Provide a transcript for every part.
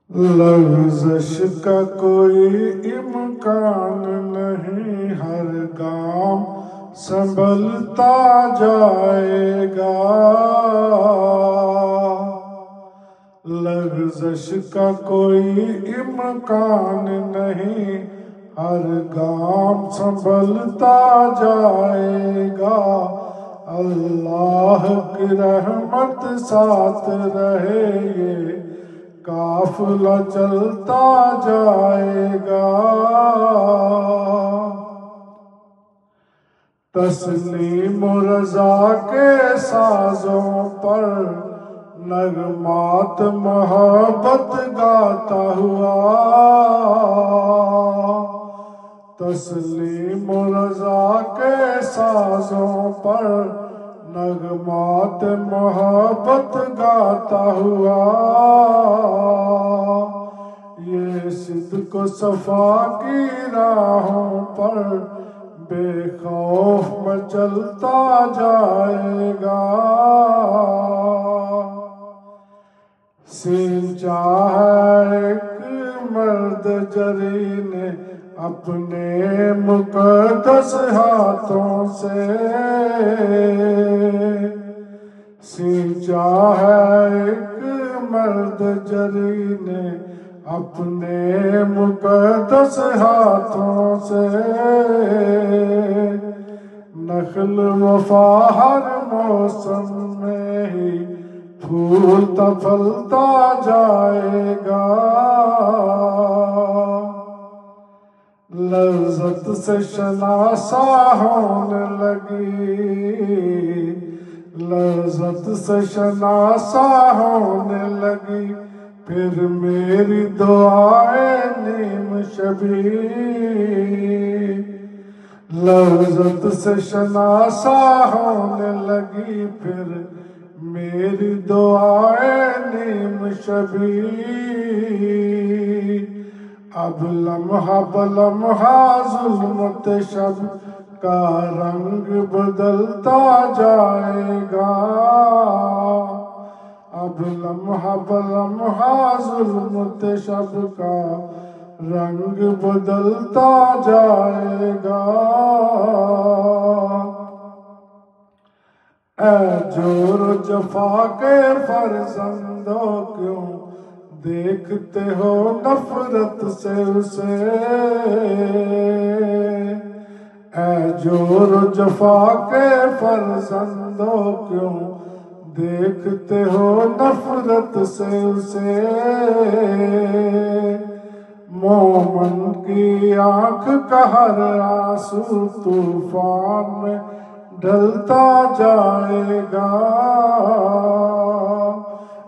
لغزش کا کوئی امکان نہیں، ہر گام سنبھلتا جائے گا۔ لغزش کا کوئی امکان نہیں، ہر گام سنبھلتا جائے گا۔ اللہ کی رحمت ساتھ رہے، یہ قافلہ چلتا جائے گا۔ تسلیم و رضا کے سازوں پر نغمات محبت گاتا ہوا، تسلیم و رضا کے سازوں پر نغمات محبت گاتا ہوا۔ یہ صدق و صفا کی راہوں پر بے خوف میں چلتا جائے گا۔ سینچا ہے ایک مرد جری نے اپنے مقدس ہاتھوں سے، سینچا ہے ایک مرد جری نے اپنے مقدس ہاتھوں سے۔ نخل وفا ہر موسم میں ہی پھولتا پھلتا جائے گا۔ لذت سے شناسا ہونے لگی، لذت سے شناسا ہونے لگی، پھر میری دعائیں نیم شبی۔ لذت سے شناسا ہونے لگی، پھر میری دعائیں نیم شبی۔ اب لمحہ بلمحہ ظلمت شب کا رنگ بدلتا جائے گا۔ اب لمحہ بلمحہ ظلمت شب کا رنگ بدلتا جائے گا۔ اے جور و جفا کے فرزندوں، کیوں دیکھتے ہو نفرت سے اسے؟ اے جور و جفا کے فرزندوں، کیوں دیکھتے ہو نفرت سے اسے؟ مومن کی آنکھ کا ہر آنسو طوفان میں ڈھلتا جائے گا۔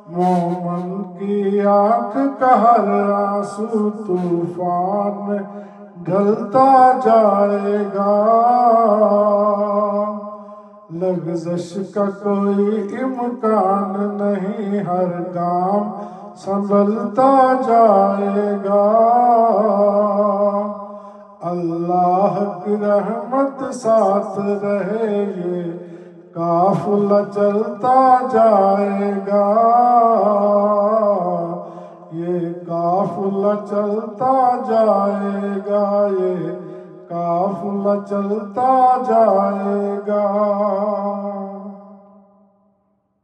مومن کی آنکھ کا ہر آنسو طوفان میں ڈھلتا جائے گا۔ لغزش کا کوئی امکان نہیں، ہر گام سنبھلتا جائے گا۔ اللہ کی رحمت ساتھ رہے، یہ قافلہ چلتا جائے گا۔ یہ قافلہ چلتا جائے گا، یہ قافلہ چلتا جائے گا۔